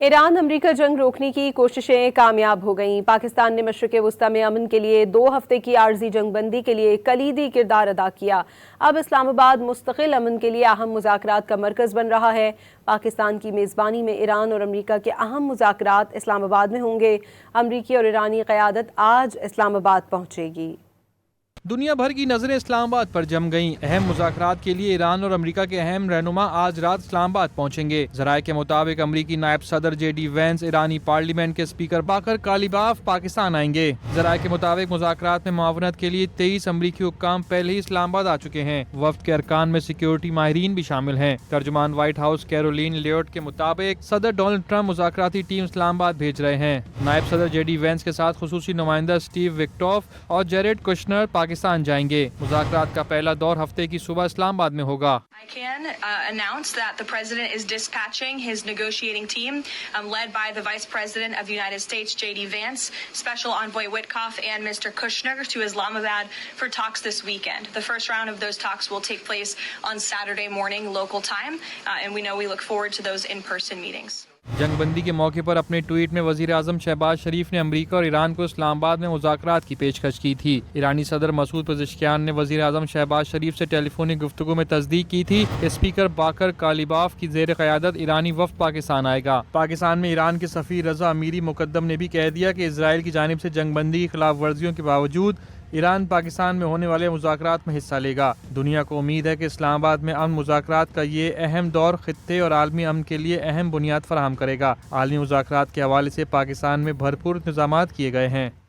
ایران امریکہ جنگ روکنے کی کوششیں کامیاب ہو گئیں۔ پاکستان نے مشرق وسطی میں امن کے لیے 2 ہفتے کی عارضی جنگ بندی کے لیے کلیدی کردار ادا کیا۔ اب اسلام آباد مستقل امن کے لیے اہم مذاکرات کا مرکز بن رہا ہے۔ پاکستان کی میزبانی میں ایران اور امریکہ کے اہم مذاکرات اسلام آباد میں ہوں گے۔ امریکی اور ایرانی قیادت آج اسلام آباد پہنچے گی۔ دنیا بھر کی نظریں اسلام آباد پر جم گئیں۔ اہم مذاکرات کے لیے ایران اور امریکہ کے اہم رہنما آج رات اسلام آباد پہنچیں گے۔ ذرائع کے مطابق امریکی نائب صدر جے ڈی وینس، ایرانی پارلیمنٹ کے اسپیکر باقر کالیباف پاکستان آئیں گے۔ ذرائع کے مطابق مذاکرات میں معاونت کے لیے 23 امریکی حکام پہلے ہی اسلام آباد آ چکے ہیں۔ وفد کے ارکان میں سیکیورٹی ماہرین بھی شامل ہیں۔ ترجمان وائٹ ہاؤس کیرولین لیوٹ کے مطابق صدر ڈونلڈ ٹرمپ مذاکراتی ٹیم اسلام آباد بھیج رہے ہیں۔ نائب صدر جے ڈی وینس کے ساتھ خصوصی نمائندہ اسٹیو وکٹوف اور جیریڈ کشنر پاکستان جائیں گے۔ مذاکرات کا پہلا دور ہفتے کی صبح اسلام آباد میں ہوگا۔ I can announce that the President is dispatching his negotiating team led by the Vice President of the United States, J.D. Vance, Special Envoy Witkoff and Mr. Kushner to Islamabad for talks this weekend. The first round of those talks will take place on Saturday morning local time, and we look forward to those in-person meetings. جنگ بندی کے موقع پر اپنے tweet میں وزیر اعظم شہباز شریف نے امریکہ اور ایران کو اسلام آباد میں مذاکرات کی پیشکش کی تھی۔ ایرانی صدر مسعود پزشکیان نے وزیر اعظم شہباز شریف سے ٹیلی فونک گفتگو میں تصدیق کی تھی کہ اسپیکر باقر کالیباف کی زیر قیادت ایرانی وفد پاکستان آئے گا۔ پاکستان میں ایران کے سفیر رضا امیری مقدم نے بھی کہہ دیا کہ اسرائیل کی جانب سے جنگ بندی کی خلاف ورزیوں کے باوجود ایران پاکستان میں ہونے والے مذاکرات میں حصہ لے گا۔ دنیا کو امید ہے کہ اسلام آباد میں امن مذاکرات کا یہ اہم دور خطے اور عالمی امن کے لیے اہم بنیاد فراہم کرے گا۔ عالمی مذاکرات کے حوالے سے پاکستان میں بھرپور انتظامات کیے گئے ہیں۔